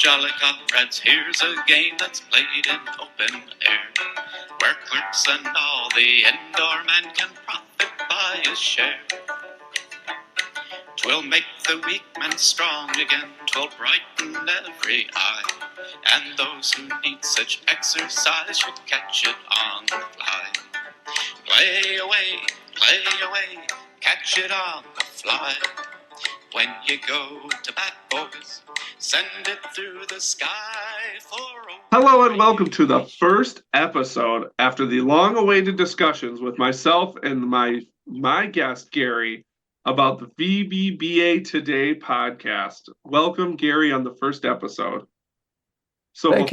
jolly comrades, here's a game that's played in open air, where clerks and all the indoor men can profit by a share. 'Twill make the weak men strong again, 'twill brighten every eye, and those who need such exercise should catch it on the fly. Play away, catch it on the fly. When you go to bat, boys, send it through the sky for a... Hello and welcome to the first episode after the long-awaited discussions with myself and my guest, Gary, about the VBBA Today podcast. Welcome, Gary, on the first episode. So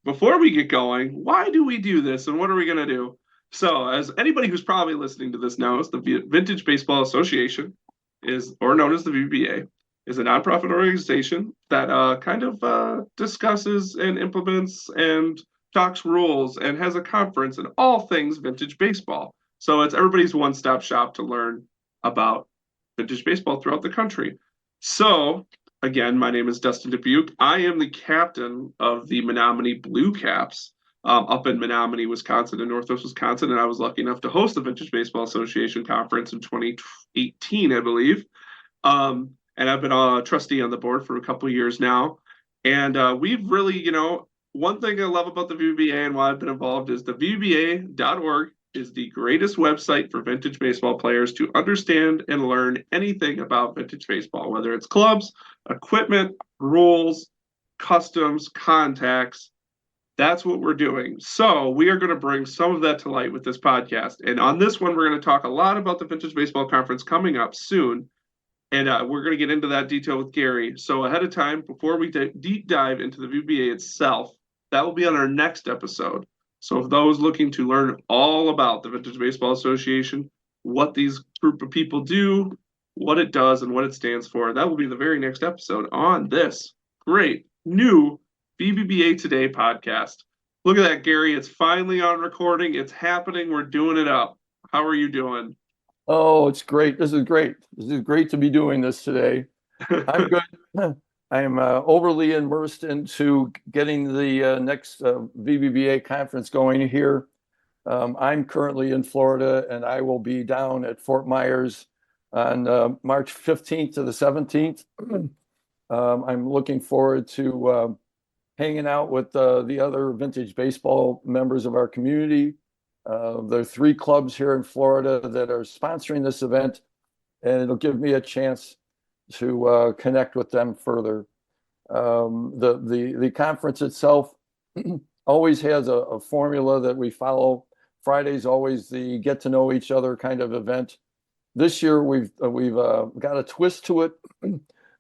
before we get going, why do we do this and what are we going to do? So as anybody who's probably listening to this knows, the Vintage Baseball Association is, or known as the VBBA, is a nonprofit organization that discusses and implements and talks rules and has a conference in all things vintage baseball. So it's everybody's one-stop shop to learn about vintage baseball throughout the country. So, again, my name is Dustyn Dubuque. I am the captain of the Menomonie Blue Caps up in Menomonie, Wisconsin, in Northwest Wisconsin, and I was lucky enough to host the Vintage Baseball Association conference in 2018, I believe. And I've been a trustee on the board for a couple of years now. And we've really, one thing I love about the VBBA and why I've been involved is the VBBA.org is the greatest website for vintage baseball players to understand and learn anything about vintage baseball, whether it's clubs, equipment, rules, customs, contacts. That's what we're doing. So we are going to bring some of that to light with this podcast. And on this one, we're going to talk a lot about the Vintage Baseball Conference coming up soon. And we're going to get into that detail with Gary. So ahead of time, before we deep dive into the VBA itself, that will be on our next episode. So if those looking to learn all about the Vintage Baseball Association, what these group of people do, what it does, and what it stands for, that will be the very next episode on this great new VBBA Today podcast. Look at that, Gary. It's finally on recording. It's happening. We're doing it up. How are you doing? Oh, it's great. This is great. This is great to be doing this today. I'm good. I'm overly immersed into getting the next VBBA conference going here. I'm currently in Florida, and I will be down at Fort Myers on March 15th to the 17th. I'm looking forward to hanging out with the other vintage baseball members of our community. There are 3 clubs here in Florida that are sponsoring this event, and it'll give me a chance to connect with them further. The conference itself always has a formula that we follow. Friday's always the get to know each other kind of event. This year we've got a twist to it.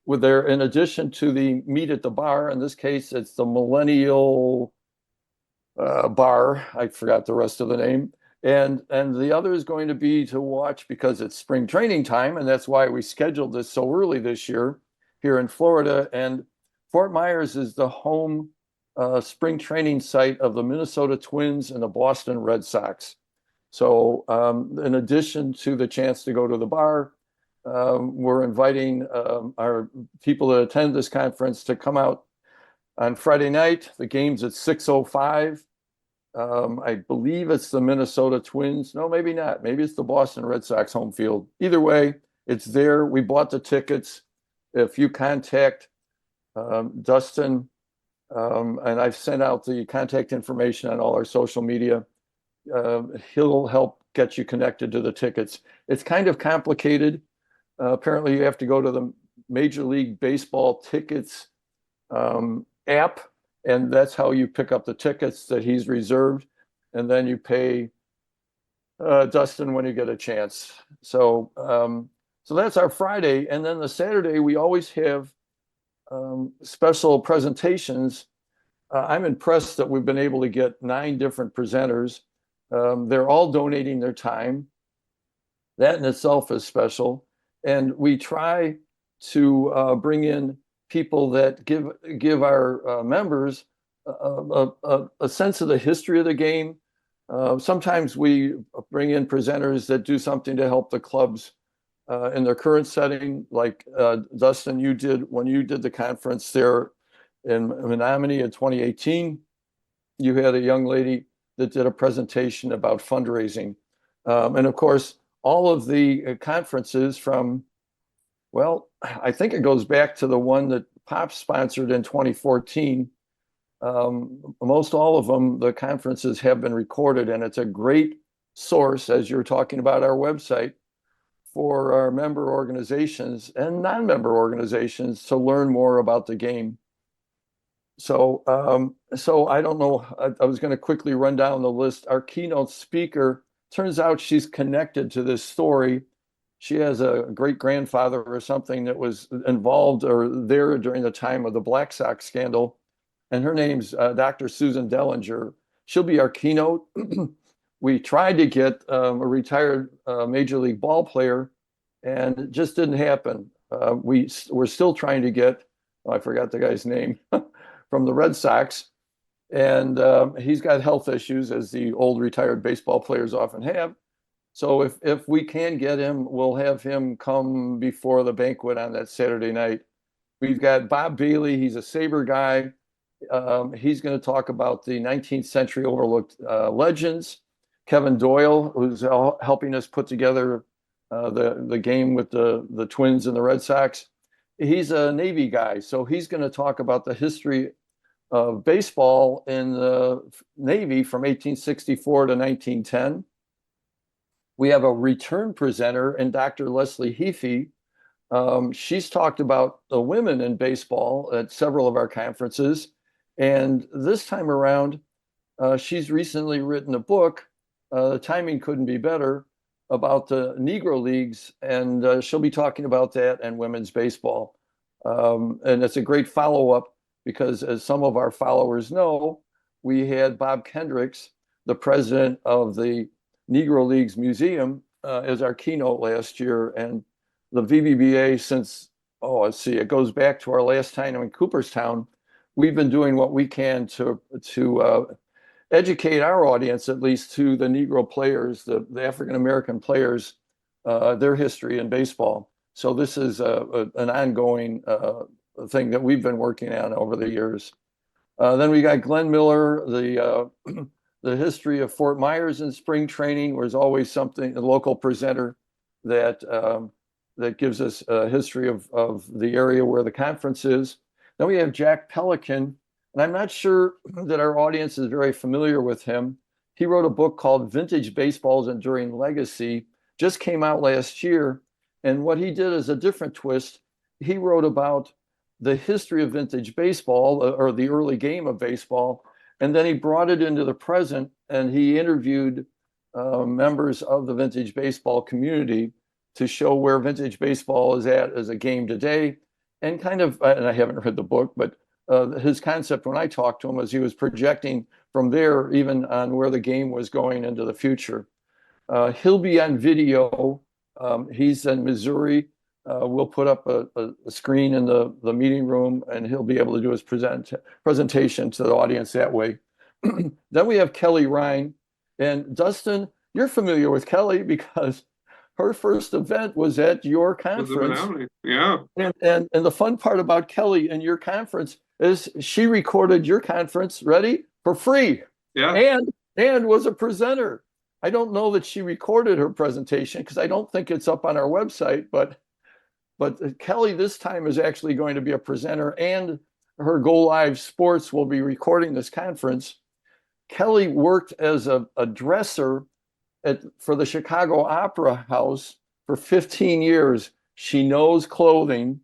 With there, in addition to the meet at the bar, in this case it's the Millennial bar. I forgot the rest of the name. And the other is going to be to watch because it's spring training time, and that's why we scheduled this so early this year here in Florida. And Fort Myers is the home spring training site of the Minnesota Twins and the Boston Red Sox. So in addition to the chance to go to the bar, we're inviting our people that attend this conference to come out on Friday night. The game's at 6:05. I believe it's the Minnesota Twins. No, maybe not. Maybe it's the Boston Red Sox home field. Either way, it's there. We bought the tickets. If you contact Dustyn, and I've sent out the contact information on all our social media, he'll help get you connected to the tickets. It's kind of complicated. Apparently, you have to go to the Major League Baseball tickets app, and that's how you pick up the tickets that he's reserved, and then you pay Dustyn when you get a chance. So that's our Friday, and then the Saturday we always have special presentations. I'm impressed that we've been able to get 9 different presenters. They're all donating their time. That in itself is special. And we try to bring in people that give our members a sense of the history of the game. Sometimes we bring in presenters that do something to help the clubs in their current setting, like Dustyn, you did when you did the conference there in Menomonie in 2018, you had a young lady that did a presentation about fundraising. And of course, all of the conferences from, well, I think it goes back to the one that Pop sponsored in 2014. Most all of them, the conferences have been recorded, and it's a great source, as you're talking about our website, for our member organizations and non-member organizations to learn more about the game. So, so I don't know, I was going to quickly run down the list. Our keynote speaker, turns out she's connected to this story. She has a great grandfather or something that was involved or there during the time of the Black Sox scandal. And her name's Dr. Susan Dellinger. She'll be our keynote. We tried to get a retired Major League ball player, and it just didn't happen. We're still trying to get, oh, I forgot the guy's name, from the Red Sox. And he's got health issues, as the old retired baseball players often have. So if we can get him, we'll have him come before the banquet on that Saturday night. We've got Bob Bailey. He's a Sabre guy. He's going to talk about the 19th century overlooked legends. Kevin Doyle, who's helping us put together the game with the Twins and the Red Sox. He's a Navy guy, so he's going to talk about the history of baseball in the Navy from 1864 to 1910. We have a return presenter in Dr. Leslie Heafy. She's talked about the women in baseball at several of our conferences. And this time around, she's recently written a book, the timing couldn't be better, about the Negro Leagues. And she'll be talking about that and women's baseball. And it's a great follow-up because, as some of our followers know, we had Bob Kendricks, the president of the Negro Leagues Museum, as our keynote last year. And the VBBA, since, oh, let's see, it goes back to our last time in Cooperstown, we've been doing what we can to educate our audience, at least to the Negro players, the African-American players, their history in baseball. So this is an ongoing thing that we've been working on over the years. Then we got Glenn Miller, the history of Fort Myers in spring training. There's always something, a local presenter that that gives us a history of the area where the conference is. Then we have Jack Pelican, and I'm not sure that our audience is very familiar with him. He wrote a book called Vintage Baseball's Enduring Legacy, just came out last year. And what he did is a different twist. He wrote about the history of vintage baseball, or the early game of baseball, and then he brought it into the present, and he interviewed members of the vintage baseball community to show where vintage baseball is at as a game today. And kind of, and I haven't read the book, but his concept when I talked to him was he was projecting from there even on where the game was going into the future. He'll be on video. He's in Missouri. We'll put up a screen in the meeting room, and he'll be able to do his presentation to the audience that way. Then we have Kelly Ryan. And Dustyn, you're familiar with Kelly because her first event was at your conference. Yeah. And the fun part about Kelly and your conference is she recorded your conference, ready, for free. Yeah. And was a presenter. I don't know that she recorded her presentation because I don't think it's up on our website, but Kelly this time is actually going to be a presenter, and her Go Live Sports will be recording this conference. Kelly worked as a dresser for the Chicago Opera House for 15 years. She knows clothing.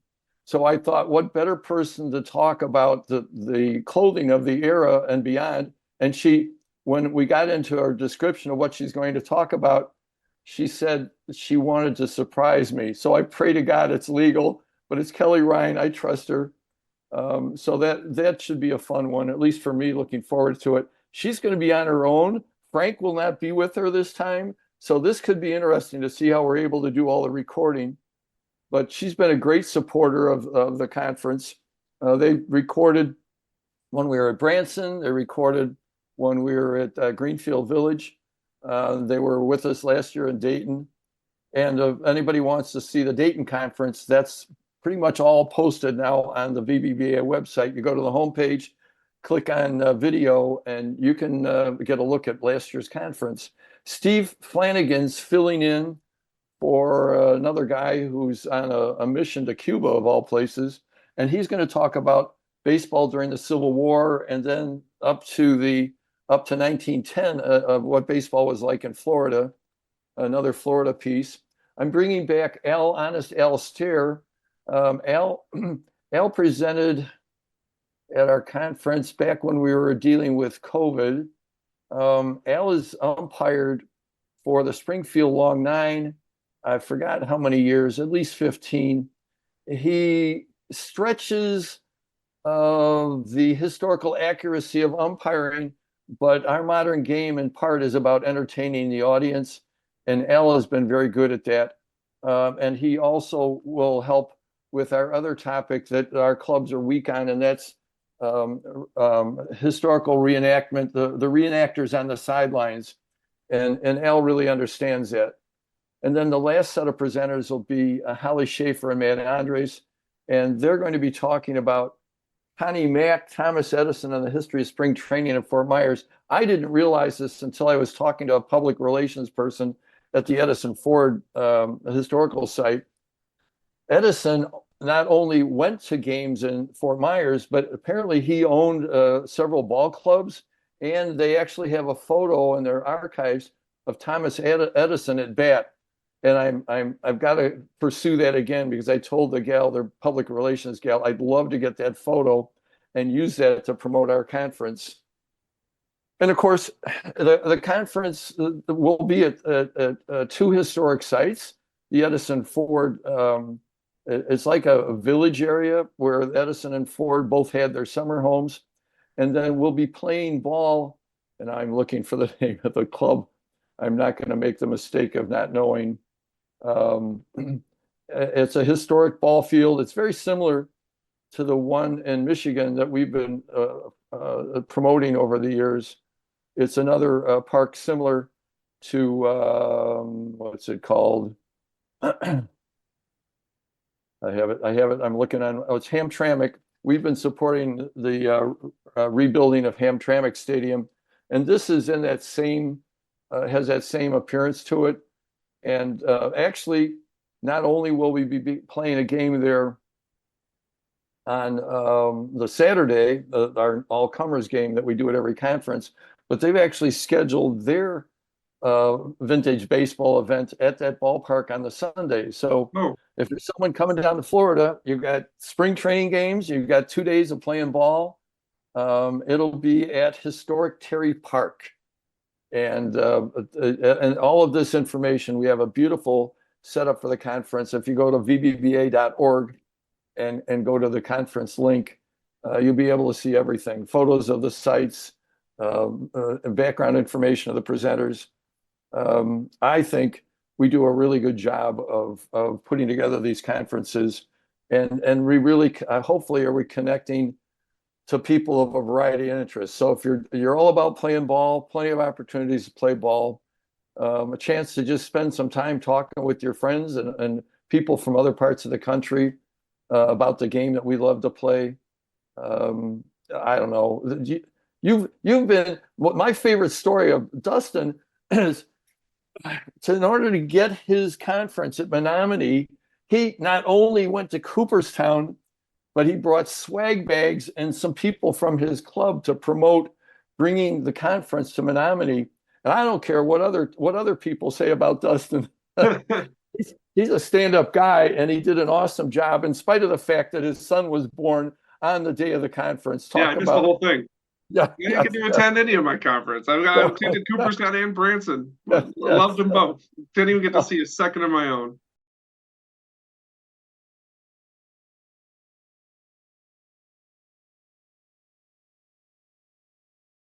So I thought, what better person to talk about the clothing of the era and beyond. And she, when we got into her description of what she's going to talk about, she said she wanted to surprise me. So I pray to God it's legal, but it's Kelly Ryan. I trust her. So that should be a fun one, at least for me, looking forward to it. She's going to be on her own. Frank will not be with her this time. So this could be interesting to see how we're able to do all the recording. But she's been a great supporter of the conference. They recorded when we were at Branson. They recorded when we were at Greenfield Village. They were with us last year in Dayton. And if anybody wants to see the Dayton conference, that's pretty much all posted now on the VBBA website. You go to the homepage, click on video, and you can get a look at last year's conference. Steve Flanagan's filling in for another guy who's on a mission to Cuba, of all places, and he's going to talk about baseball during the Civil War and then up to 1910 of what baseball was like in Florida, another Florida piece. I'm bringing back Al Stair. Al presented at our conference back when we were dealing with COVID. Al is umpired for the Springfield Long Nine. I forgot how many years, at least 15. He stretches the historical accuracy of umpiring, but our modern game in part is about entertaining the audience, and Al has been very good at that. And he also will help with our other topic that our clubs are weak on, and that's historical reenactment, the reenactors on the sidelines. And Al really understands that. And then the last set of presenters will be Holly Schaefer and Matt Andres, and they're going to be talking about Connie Mack, Thomas Edison, and the history of spring training in Fort Myers. I didn't realize this until I was talking to a public relations person at the Edison Ford historical site. Edison not only went to games in Fort Myers, but apparently he owned several ball clubs, and they actually have a photo in their archives of Thomas Edison at bat. And I've got to pursue that again, because I told the gal, their public relations gal, I'd love to get that photo and use that to promote our conference. And of course, the conference will be at two historic sites. The Edison Ford, it's like a village area where Edison and Ford both had their summer homes. And then we'll be playing ball, and I'm looking for the name of the club. I'm not going to make the mistake of not knowing. It's a historic ball field. It's very similar to the one in Michigan that we've been promoting over the years. It's another park similar to, what's it called? I have it. I'm looking on, it's Hamtramck. We've been supporting the rebuilding of Hamtramck Stadium. And this is in that same, has that same appearance to it. And actually, not only will we be playing a game there on the Saturday, our all-comers game that we do at every conference, but they've actually scheduled their vintage baseball event at that ballpark on the Sunday. So if there's someone coming down to Florida, you've got spring training games, you've got 2 days of playing ball. It'll be at historic Terry Park. And all of this information, we have a beautiful setup for the conference. If you go to vbba.org and go to the conference link, you'll be able to see everything, photos of the sites, background information of the presenters. I think we do a really good job of putting together these conferences, and we really, hopefully, are we connecting to people of a variety of interests. So if you're all about playing ball, plenty of opportunities to play ball, a chance to just spend some time talking with your friends and people from other parts of the country about the game that we love to play. I don't know. You've been, my favorite story of Dustyn is, in order to get his conference at Menomonie, he not only went to Cooperstown, but he brought swag bags and some people from his club to promote bringing the conference to Menomonie. And I don't care what other people say about Dustyn. He's a stand-up guy, and he did an awesome job in spite of the fact that his son was born on the day of the conference. I missed the whole thing. Yeah, I didn't get to attend any of my conference. I've attended Cooperstown and Branson. Loved them both. Didn't even get to see a second of my own.